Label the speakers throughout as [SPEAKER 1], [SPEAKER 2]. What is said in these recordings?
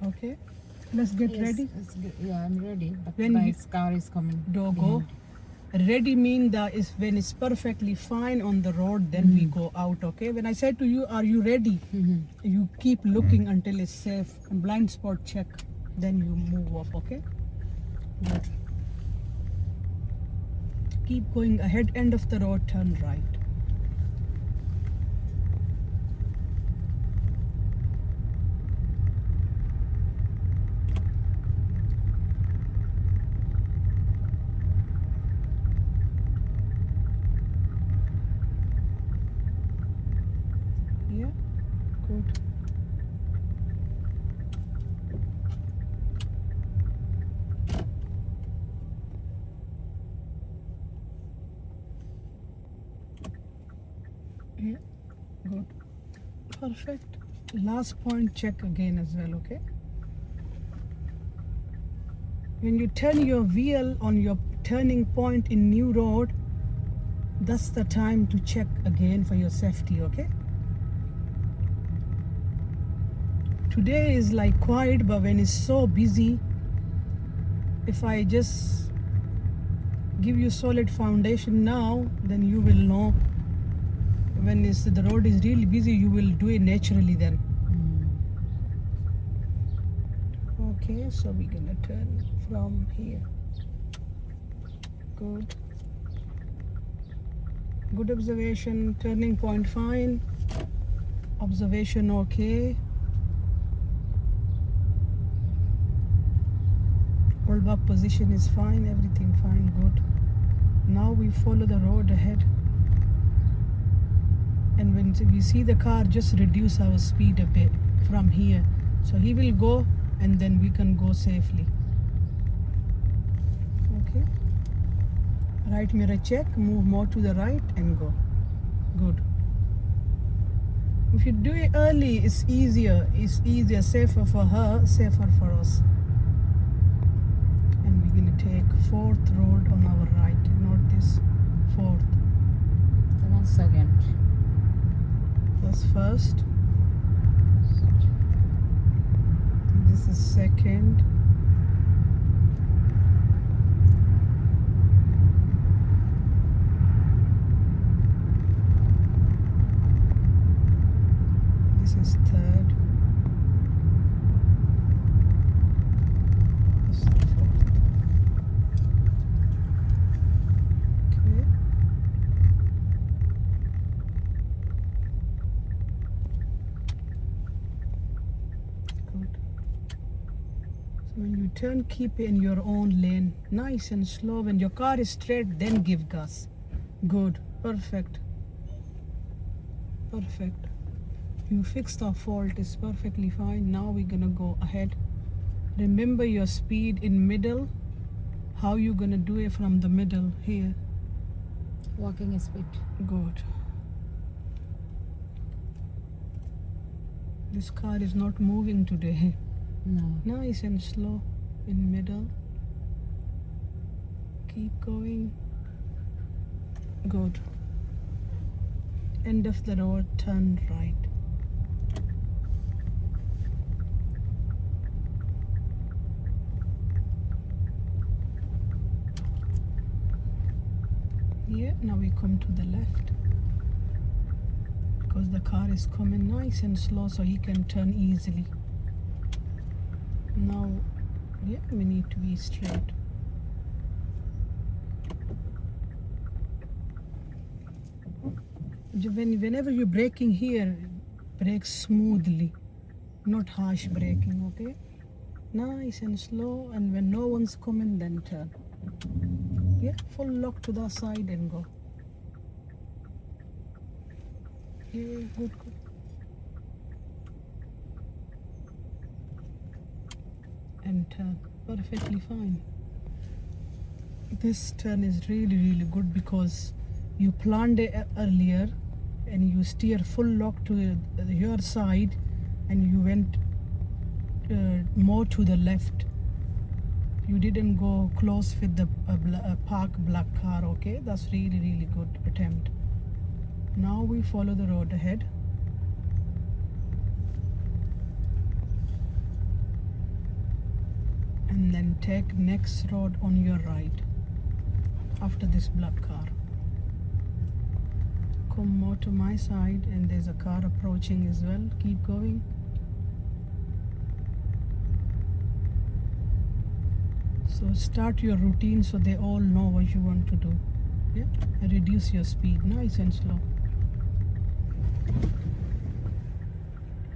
[SPEAKER 1] Okay, let's get ready.
[SPEAKER 2] Yeah, I'm ready. But
[SPEAKER 1] When
[SPEAKER 2] my
[SPEAKER 1] you-
[SPEAKER 2] car is coming.
[SPEAKER 1] Go. Ready mean that is when it's perfectly fine on the road, then we go out. Okay. When I say to you, are you ready? You keep looking until it's safe. And blind spot check. Then you move off. Okay. Good. Keep going ahead. End of the road. Turn right. Yeah. Good. Yeah. Good. Perfect. Last point check again as well. Okay. When you turn your wheel on your turning point in new road, that's the time to check again for your safety. Okay. Today is like quiet, but when it's so busy, if I just give you solid foundation now, then you will know when the road is really busy, you will do it naturally then. Okay, so we're gonna turn from here. Good. Good observation. Turning point fine. Observation okay. Hold back position is fine. Everything fine. Good. Now we follow the road ahead. And when we see the car, just reduce our speed a bit from here. So he will go and then we can go safely. Okay. Right mirror check, move more to the right and go. Good. If you do it early, it's easier, safer for her, safer for us. And we're gonna take 4th road on our right, not this 4th.
[SPEAKER 2] 1 second.
[SPEAKER 1] That's first. This is second. This is third. This is the fourth. Okay. Good. So when you turn, keep it in your own lane, nice and slow. When your car is straight, then give gas. Good. Perfect. Perfect. You fixed our fault, it's perfectly fine. Now we're gonna go ahead. Remember your speed in middle. How you gonna do it from the middle here?
[SPEAKER 2] Walking speed.
[SPEAKER 1] Good. This car is not moving today.
[SPEAKER 2] No.
[SPEAKER 1] Nice and slow in middle. Keep going. Good. End of the road, turn right. Yeah, now we come to the left. Because the car is coming nice and slow, so he can turn easily. Now, yeah, we need to be straight. Whenever you're braking here, brake smoothly, not harsh braking, okay? Nice and slow, and when no one's coming, then turn. Yeah, full lock to the side and go. Yeah, good. And turn, perfectly fine. This turn is really good because you planned it earlier and you steer full lock to your side and you went more to the left. You didn't go close with the parked black car. Okay, that's really good attempt. Now we follow the road ahead. and then take next road on your right after this black car. Come more to my side, and there's a car approaching as well. Keep going. So start your routine so they all know what you want to do. Yeah, and reduce your speed, nice and slow.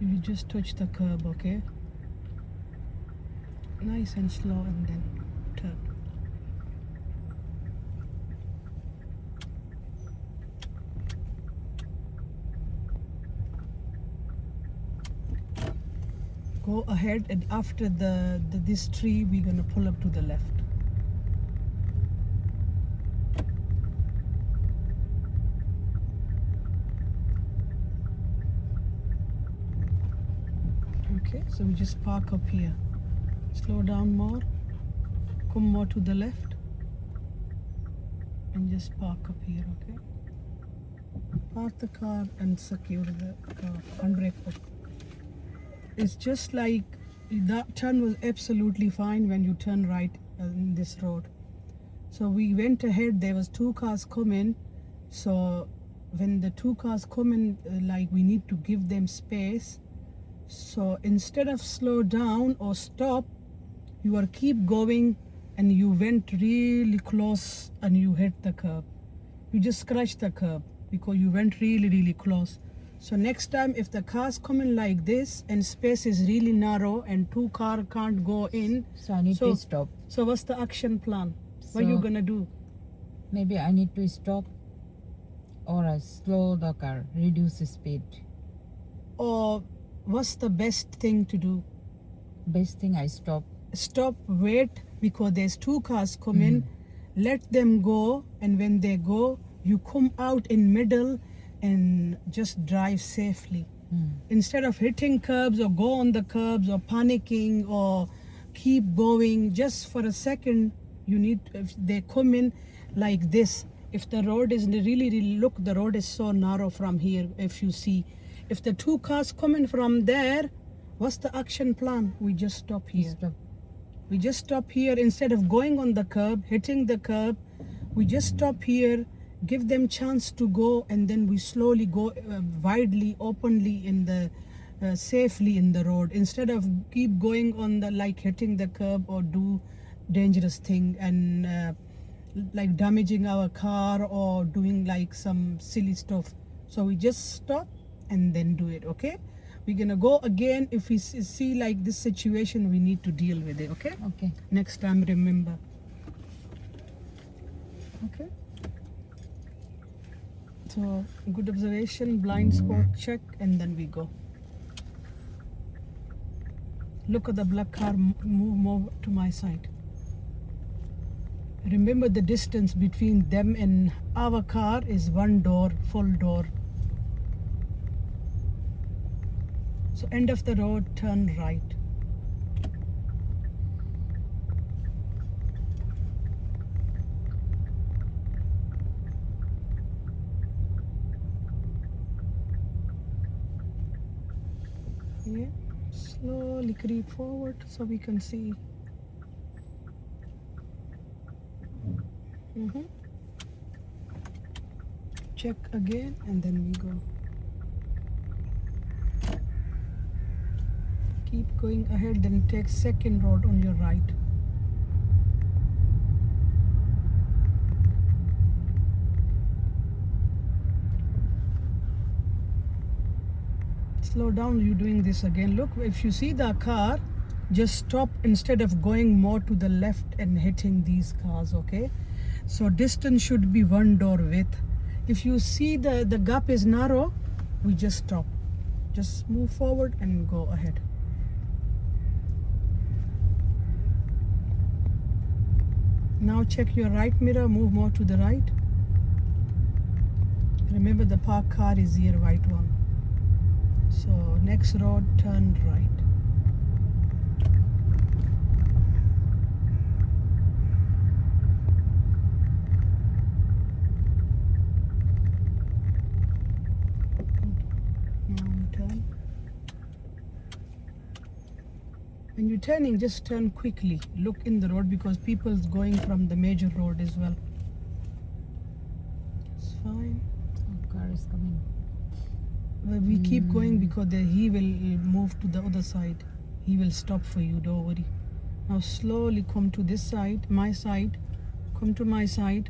[SPEAKER 1] You just touch the curb, okay? Nice and slow, and then turn. Go ahead, and after this tree, we're gonna pull up to the left. Okay, so we just park up here. Slow down more. Come more to the left, and just park up here. Okay. Park the car and secure the car. Handbrake. It's just like that turn was absolutely fine when you turn right in this road. So we went ahead, there was 2 cars coming. So when the 2 cars come in, like we need to give them space. So instead of slow down or stop, you are keep going, and you went really close and you hit the curb. You just scratched the curb because you went really, really close. So next time, if the car's coming like this and space is really narrow and 2 car can't go in,
[SPEAKER 2] So I need to stop.
[SPEAKER 1] So what's the action plan? What you gonna do?
[SPEAKER 2] Maybe I need to stop, or I slow the car, reduce the speed.
[SPEAKER 1] Or what's the best thing to do?
[SPEAKER 2] Best thing, I stop.
[SPEAKER 1] Stop, wait, because there's 2 cars coming. Let them go, and when they go, you come out in middle and just drive safely. Instead of hitting curbs or go on the curbs or panicking or keep going, just for a second, you need, if they come in like this, if the road is really, really, look, the road is so narrow from here. If you see, if the 2 cars coming from there, what's the action plan? We just stop here.
[SPEAKER 2] Stop.
[SPEAKER 1] We just stop here. Instead of going on the curb, hitting the curb, we just stop here, give them chance to go, and then we slowly go widely, openly in the safely in the road, instead of keep going on the, like hitting the curb or do dangerous thing and like damaging our car or doing like some silly stuff. So we just stop and then do it. Okay, we're gonna go again. If we see like this situation, we need to deal with it. Okay,
[SPEAKER 2] Okay.
[SPEAKER 1] next time, remember. Okay, so good observation, blind spot check, and then we go. Look at the black car, move more to my side. Remember, the distance between them and our car is 1 door, full door. So end of the road, turn right. Yeah, slowly creep forward so we can see. Check again, and then we go. Keep going ahead, then take second road on your right. Slow down, you're doing this again. Look, if you see the car, just stop instead of going more to the left and hitting these cars. Okay, so distance should be 1 door width. If you see the gap is narrow, we just stop. Just move forward and go ahead. Now check your right mirror, move more to the right. Remember, the parked car is here, white one. So next road, turn right. Now we turn. When you you're turning, just turn quickly. Look in the road because people's going from the major road as well. It's fine.
[SPEAKER 2] Oh, car is coming.
[SPEAKER 1] But we keep going because he will move to the other side. He will stop for you, don't worry. Now slowly come to this side, my side. Come to my side.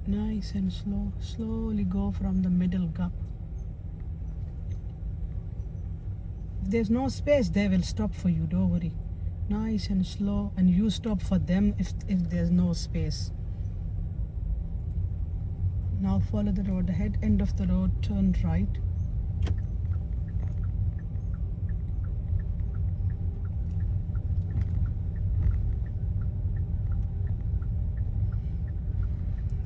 [SPEAKER 1] Nice and slow. Slowly go from the middle gap. If there's no space, they will stop for you, don't worry. Nice and slow, and you stop for them if there's no space. Now follow the road ahead, end of the road, turn right.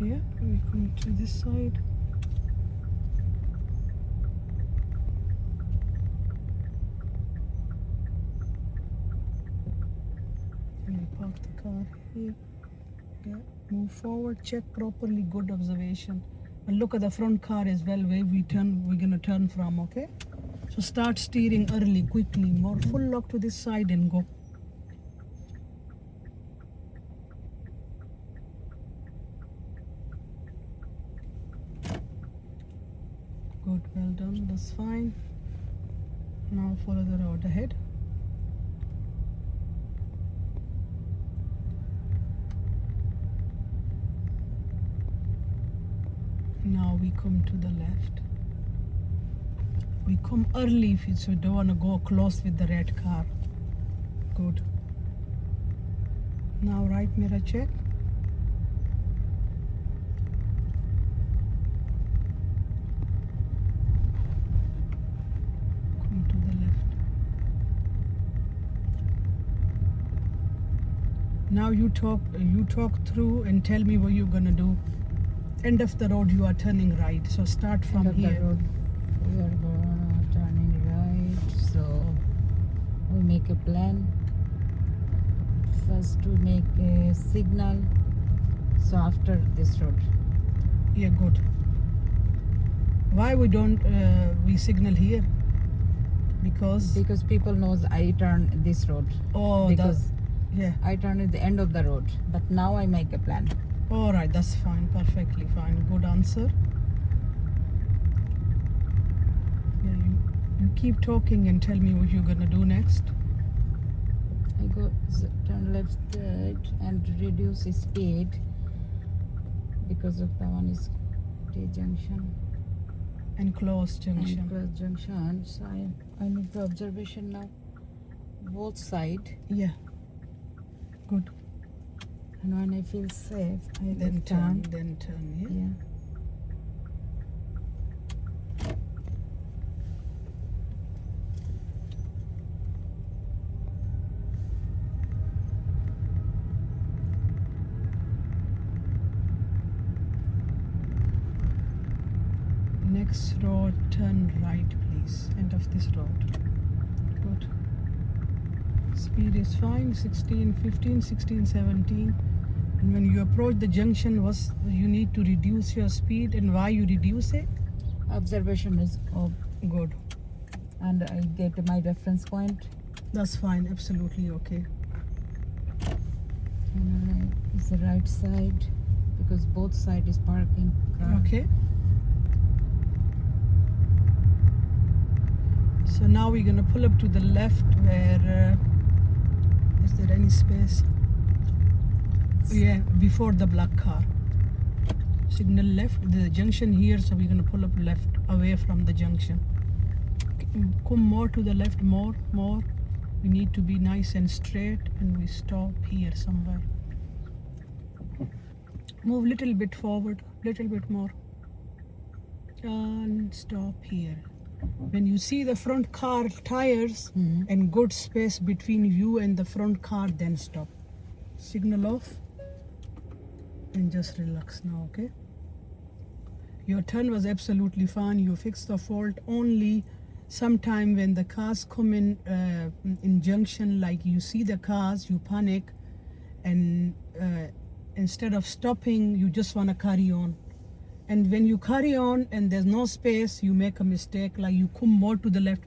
[SPEAKER 1] Yeah, we come to this side. And we park the car here. Yeah, move forward, check properly, good observation. And look at the front car as well, where we're gonna turn from, okay? So start steering early, quickly, more full lock to this side and go. Good, well done, that's fine. Now follow the road ahead. Now we come to the left. We come early so you don't want to go close with the red car. Good. Now right mirror check. Come to the left. Now you talk through and tell me what you're gonna do. End of the road, you are turning right. So start from
[SPEAKER 2] End of
[SPEAKER 1] here.
[SPEAKER 2] the road. We are turning right. So we make a plan. First to make a signal. So after this road.
[SPEAKER 1] Yeah, good. Why we don't we signal here? Because
[SPEAKER 2] people knows I turn this road.
[SPEAKER 1] oh,
[SPEAKER 2] Because
[SPEAKER 1] yeah.
[SPEAKER 2] I turn at the end of the road. But now I make a plan.
[SPEAKER 1] All right, that's fine, perfectly fine. Good answer. Yeah, you keep talking and tell me what you're gonna do next.
[SPEAKER 2] I go turn left side and reduce speed because of the one is T junction
[SPEAKER 1] And close junction.
[SPEAKER 2] and close junction. So I need the observation now. Both side,
[SPEAKER 1] Yeah. Good.
[SPEAKER 2] and when I feel safe, I
[SPEAKER 1] Then
[SPEAKER 2] will
[SPEAKER 1] turn.
[SPEAKER 2] turn.
[SPEAKER 1] Then turn. Yeah.
[SPEAKER 2] Yeah.
[SPEAKER 1] Next road, turn right, please. End of this road. Good. Speed is fine. 16, 15, 16, 17. And when you approach the junction, you need to reduce your speed, and why you reduce it?
[SPEAKER 2] Observation is up,
[SPEAKER 1] Good.
[SPEAKER 2] and I get my reference point.
[SPEAKER 1] That's fine. Absolutely okay.
[SPEAKER 2] And it's the right side because both side is parking car.
[SPEAKER 1] Okay. So now we're gonna pull up to the left where is there any space? Yeah, before the black car. Signal left, the junction here, so we're gonna pull up left away from the junction. Come more to the left, more. We need to be nice and straight, and we stop here somewhere. Move little bit forward, little bit more. And stop here. When you see the front car tires and good space between you and the front car, then stop. Signal off and just relax now, okay? Your turn was absolutely fine. You fixed the fault. Only sometime when the cars come in junction, like you see the cars, you panic, and instead of stopping, you just want to carry on. And when you carry on and there's no space, you make a mistake, like you come more to the left.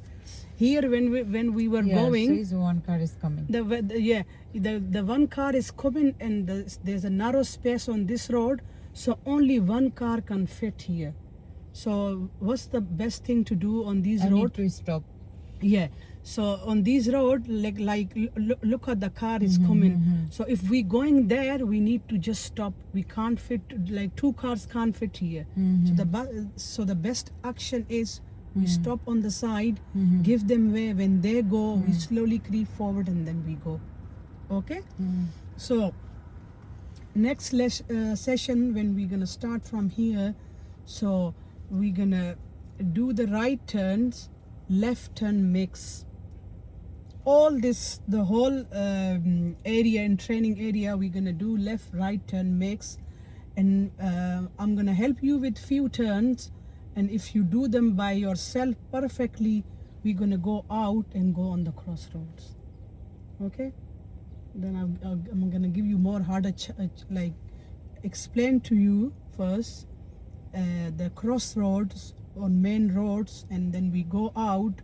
[SPEAKER 1] Here when we were
[SPEAKER 2] Yeah,
[SPEAKER 1] going,
[SPEAKER 2] there is one car is coming.
[SPEAKER 1] the one car is coming, and there's a narrow space on this road, so only one car can fit here. So what's the best thing to do on these
[SPEAKER 2] I need
[SPEAKER 1] roads?
[SPEAKER 2] to stop.
[SPEAKER 1] Yeah, so on these road, look at the car is coming. So if we going there, we need to just stop. We can't fit, like two cars can't fit here. So the best action is we stop on the side, give them way. When they go, we slowly creep forward and then we go. Okay. So next session, when we're gonna start from here, so we're gonna do the right turns, left turn mix. All this, the whole area in training area, we're gonna do left right turn mix, and I'm gonna help you with few turns, and if you do them by yourself perfectly, we're gonna go out and go on the crossroads. Okay, then I'm gonna give you more harder like explain to you first the crossroads on main roads, and then we go out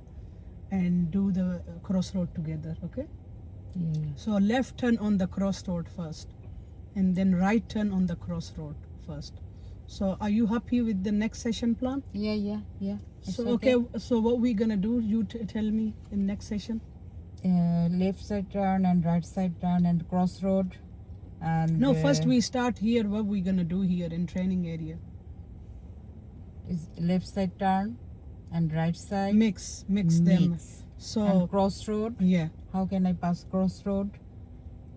[SPEAKER 1] and do the crossroad together. Okay,
[SPEAKER 2] Yeah.
[SPEAKER 1] so left turn on the crossroad first, and then right turn on the crossroad first. So are you happy with the next session plan?
[SPEAKER 2] Yeah. It's
[SPEAKER 1] So okay, so what we gonna do, you tell me in next session.
[SPEAKER 2] Left side turn and right side turn and crossroad. And
[SPEAKER 1] No, first we start here. What we gonna do here in training area?
[SPEAKER 2] is left side turn and right side
[SPEAKER 1] Mix them.
[SPEAKER 2] mix.
[SPEAKER 1] So
[SPEAKER 2] And crossroad.
[SPEAKER 1] yeah,
[SPEAKER 2] How can I pass crossroad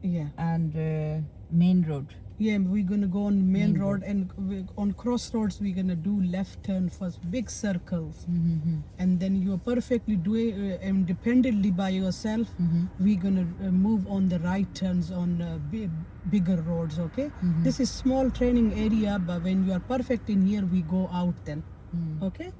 [SPEAKER 1] yeah,
[SPEAKER 2] and main road?
[SPEAKER 1] yeah. We're gonna go on main
[SPEAKER 2] Main
[SPEAKER 1] road, and on crossroads we're gonna do left turn first, big circles,
[SPEAKER 2] Mm-hmm.
[SPEAKER 1] and then you're perfectly doing independently by yourself. We're gonna move on the right turns on bigger roads. Okay, this is small training area, but when you are perfect in here, we go out then. Okay,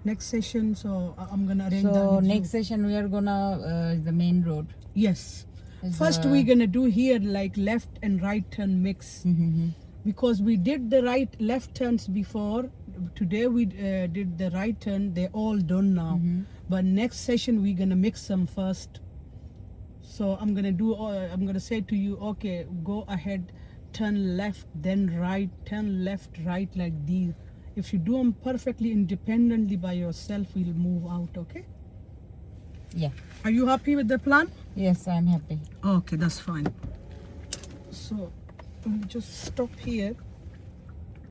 [SPEAKER 1] next session. So I'm gonna arrange that
[SPEAKER 2] So
[SPEAKER 1] with you.
[SPEAKER 2] next session we are gonna the main road.
[SPEAKER 1] Yes.
[SPEAKER 2] Is,
[SPEAKER 1] First we're gonna do here like left and right turn mix, because we did the left turns before. Today we did the right turn. They're all done now. But next session we're gonna mix them first. So I'm gonna say to you, okay, go ahead, turn left, then right, turn left, right, like these. If you do them perfectly independently by yourself, we'll move out. Okay?
[SPEAKER 2] Yeah.
[SPEAKER 1] Are you happy with the plan?
[SPEAKER 2] Yes, I'm happy.
[SPEAKER 1] Okay, that's fine. So we'll just stop here.